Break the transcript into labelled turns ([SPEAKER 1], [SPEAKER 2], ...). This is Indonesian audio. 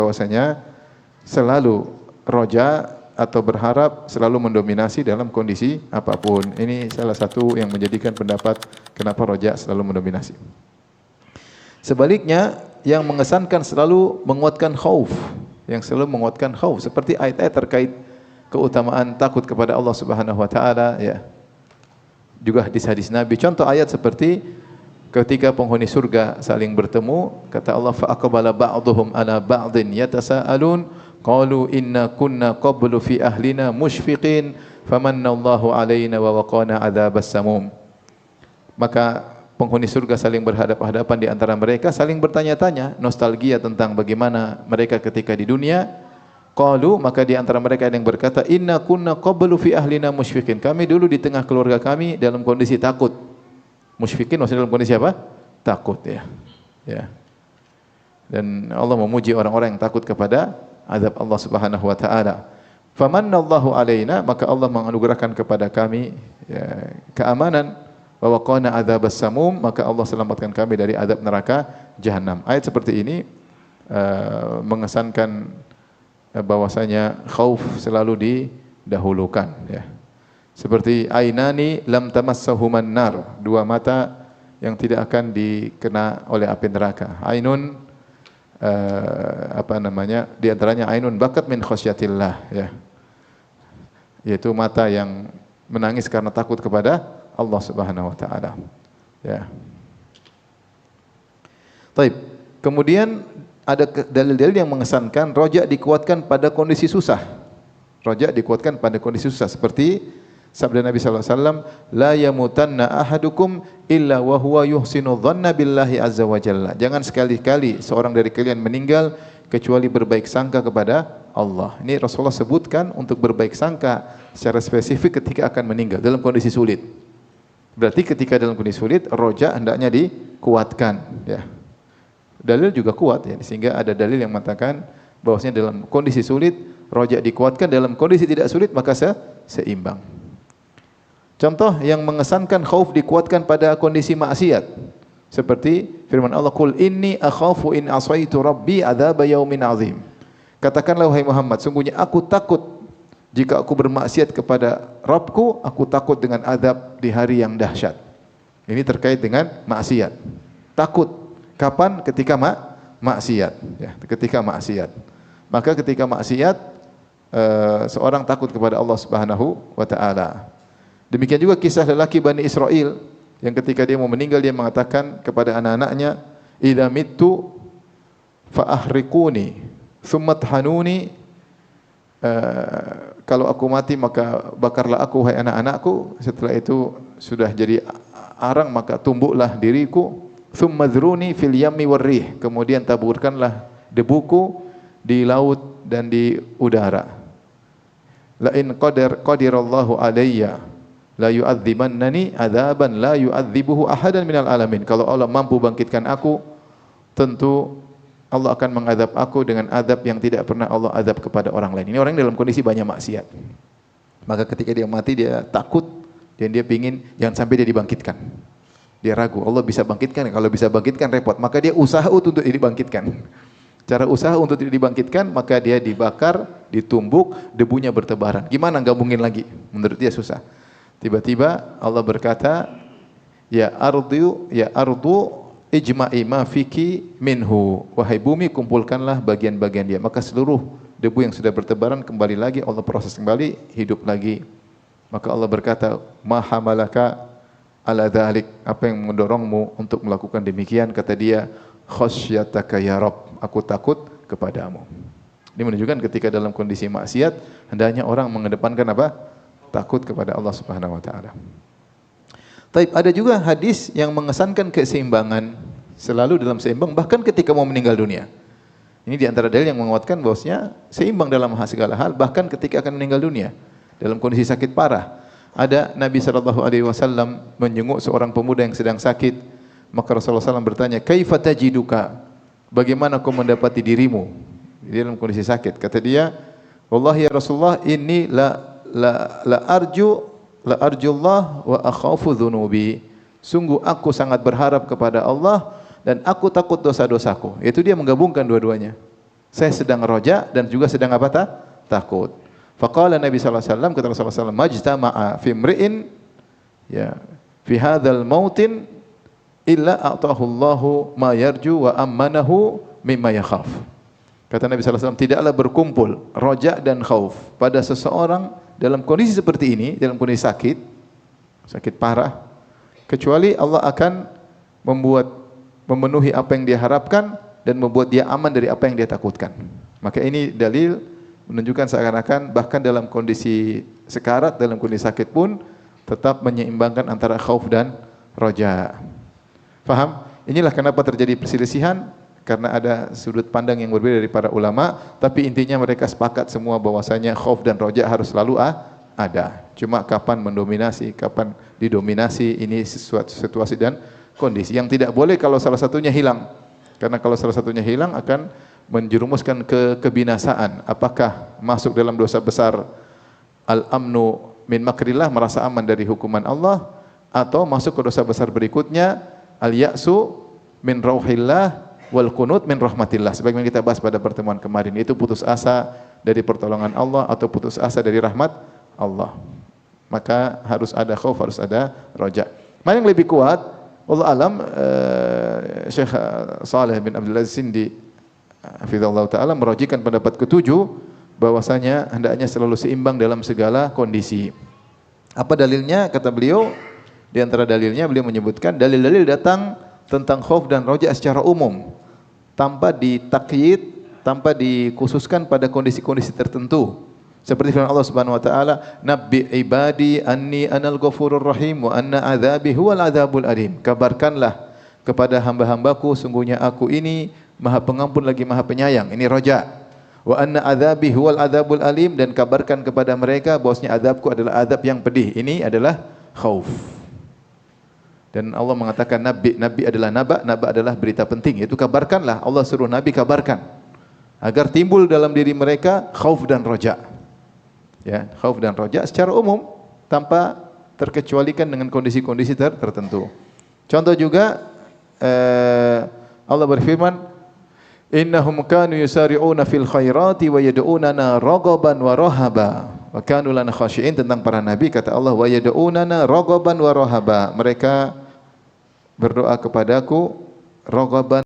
[SPEAKER 1] bahwasanya selalu roja atau berharap selalu mendominasi dalam kondisi apapun. Ini salah satu yang menjadikan pendapat kenapa roja selalu mendominasi. Sebaliknya, yang mengesankan selalu menguatkan khauf, yang selalu menguatkan khauf, seperti ayat-ayat terkait keutamaan takut kepada Allah Subhanahu wa taala, ya. Juga hadis-hadis Nabi. Contoh ayat seperti ketika penghuni surga saling bertemu, kata Allah, fa aqbala ba'dhum ala ba'din yatasaalun qalu inna kunna qablu fi ahlina musyfiqin famannallahu alaina wa waqana adzabas samum. Maka penghuni surga saling berhadapan-hadapan di antara mereka, saling bertanya-tanya, nostalgia tentang bagaimana mereka ketika di dunia. Qalu, maka di antara mereka ada yang berkata, inna kunna qablu fi ahlina musyfiqin. Kami dulu di tengah keluarga kami dalam kondisi takut. Musyfiqin maksudnya dalam kondisi apa? Takut, ya. Ya. Dan Allah memuji orang-orang yang takut kepada azab Allah Subhanahu wa taala. Famannallahu alaina, maka Allah menganugerahkan kepada kami, ya, keamanan, wa waqana adzabas samum, maka Allah selamatkan kami dari azab neraka jahanam. Ayat seperti ini mengesankan bahwasanya khauf selalu didahulukan, ya. Seperti ainani lam tamassahuman nar, dua mata yang tidak akan dikena oleh api neraka. Ainun di antaranya ainun bakat min khasyatillah, ya. Yaitu mata yang menangis karena takut kepada Allah Subhanahu wa taala. Ya. Baik. Kemudian ada dalil-dalil yang mengesankan roja dikuatkan pada kondisi susah. Roja dikuatkan pada kondisi susah, seperti sabda Nabi sallallahu alaihi wasallam, la yamutanna ahadukum illa wa huwa yuhsinu dhanna billahi azza wa jalla. Jangan sekali-kali seorang dari kalian meninggal kecuali berbaik sangka kepada Allah. Ini Rasulullah sebutkan untuk berbaik sangka secara spesifik ketika akan meninggal dalam kondisi sulit. Berarti ketika dalam kondisi sulit, roja hendaknya dikuatkan, ya. Dalil juga kuat, ya, sehingga ada dalil yang mengatakan bahwasanya dalam kondisi sulit roja dikuatkan, dalam kondisi tidak sulit maka seimbang. Contoh yang mengesankan khauf dikuatkan pada kondisi maksiat, seperti firman Allah, qul inni akhafu in asaitu rabbi adzab yaumin azim. Katakanlah wahai Muhammad, sungguhnya aku takut jika aku bermaksiat kepada Rabbku, aku takut dengan azab di hari yang dahsyat. Ini terkait dengan maksiat. Takut kapan? Ketika maksiat, ya, ketika maksiat. Maka ketika maksiat seorang takut kepada Allah Subhanahu wa taala. Demikian juga kisah lelaki Bani Israel yang ketika dia mau meninggal dia mengatakan kepada anak-anaknya, idza mittu fa ahriquni tsumma thanuni, kalau aku mati maka bakarlah aku wahai anak-anakku, setelah itu sudah jadi arang maka tumbuklah diriku, tsumma dzruni fil yammi warrih, kemudian taburkanlah debuku di laut dan di udara. La in qadirallahu alayya la yu'adzibannani adzaban la yu'adzibuhu ahadan minal alamin. Kalau Allah mampu bangkitkan aku, tentu Allah akan mengadab aku dengan adab yang tidak pernah Allah adab kepada orang lain. Ini orang dalam kondisi banyak maksiat. Maka ketika dia mati dia takut dan dia pingin jangan sampai dia dibangkitkan. Dia ragu, Allah bisa bangkitkan, kalau bisa bangkitkan repot. Maka dia usaha untuk dibangkitkan. Cara usaha untuk dibangkitkan, maka dia dibakar, ditumbuk, debunya bertebaran. Gimana gabungin lagi? Menurut dia susah. Tiba-tiba Allah berkata, ya ardu ijma'i ma fiki minhu. Wahai bumi, kumpulkanlah bagian-bagian dia. Maka seluruh debu yang sudah bertebaran kembali lagi, Allah proses kembali, hidup lagi. Maka Allah berkata, ma hamalaka ala dzalik, apa yang mendorongmu untuk melakukan demikian? Kata dia, khasyataka ya Rabb, aku takut kepadamu. Ini menunjukkan ketika dalam kondisi maksiat hendaknya orang mengedepankan apa? Takut kepada Allah Subhanahu wa taala. Taib, ada juga hadis yang mengesankan keseimbangan, selalu dalam seimbang bahkan ketika mau meninggal dunia. Ini di antara dalil yang menguatkan bahwasanya seimbang dalam segala hal bahkan ketika akan meninggal dunia dalam kondisi sakit parah. Ada Nabi sallallahu alaihi wasallam menjenguk seorang pemuda yang sedang sakit, maka Rasulullah SAW bertanya, "Kaifa tajiduka?" Bagaimana kau mendapati dirimu dalam kondisi sakit? Kata dia, "Wallahi ya Rasulullah, inni la arjullah wa akhafu dhunubi." Sungguh aku sangat berharap kepada Allah dan aku takut dosa-dosaku. Itu dia menggabungkan dua-duanya. Saya sedang roja dan juga sedang apa takut. Faqala Nabi sallallahu alaihi wasallam, kata Rasulullah sallallahu alaihi wasallam, majtama'a fi imri'in ya fi hadzal mautin illa a'tahu Allahu ma yarju wa ammanahu mimma yakhaf. Kata Nabi sallallahu alaihi wasallam, tidaklah berkumpul roja dan khauf pada seseorang dalam kondisi seperti ini, dalam kondisi sakit parah, kecuali Allah akan memenuhi apa yang dia harapkan dan membuat dia aman dari apa yang dia takutkan. Maka ini dalil menunjukkan seakan-akan bahkan dalam kondisi sekarat, dalam kondisi sakit pun tetap menyeimbangkan antara khauf dan roja. Faham? Inilah kenapa terjadi perselisihan, karena ada sudut pandang yang berbeda dari para ulama, tapi intinya mereka sepakat semua bahwasanya khauf dan roja harus selalu ada. Cuma kapan mendominasi, kapan didominasi, ini sesuatu situasi dan kondisi. Yang tidak boleh kalau salah satunya hilang. Karena kalau salah satunya hilang akan menjerumuskan ke kebinasaan. Apakah masuk dalam dosa besar al-amnu min makrillah, merasa aman dari hukuman Allah, atau masuk ke dosa besar berikutnya al-ya'su min rauhillah wal qunut min rahmatillah, sebagaimana kita bahas pada pertemuan kemarin, itu putus asa dari pertolongan Allah atau putus asa dari rahmat Allah. Maka harus ada khauf, harus ada roja. Mana yang lebih kuat? Wallahu alam. Syekh Saleh bin Abdul Aziz Sindi hafizallahu taala merajikan pendapat ketujuh bahwasanya hendaknya selalu seimbang dalam segala kondisi. Apa dalilnya? Kata beliau, di antara dalilnya beliau menyebutkan dalil-dalil datang tentang khauf dan roja secara umum, tanpa ditakyid, tanpa dikhususkan pada kondisi-kondisi tertentu. Seperti firman Allah Subhanahu wa taala, "Nabbi ibadi anni anal ghafurur rahim wa anna adzabi huwal adzabul alim." Kabarkanlah kepada hamba-hambaku, sungguhnya aku ini Maha Pengampun lagi Maha Penyayang. Ini roja. Wa anna adzabi huwal adzabul alim, dan kabarkan kepada mereka bahwasanya azabku adalah azab yang pedih. Ini adalah khauf. Dan Allah mengatakan nabi adalah naba adalah berita penting. Itu kabarkanlah, Allah suruh Nabi kabarkan agar timbul dalam diri mereka khauf dan roja. Ya, khauf dan roja secara umum tanpa terkecualikan dengan kondisi-kondisi tertentu. Contoh juga Allah berfirman, innahum kanu yusari'una fil khairati wa yad'unana raghaban wa rahaba wa kanu lana khashi'in. Tentang para nabi kata Allah, wa yad'unana raghaban wa rahaba, mereka berdoa kepadaku raghaban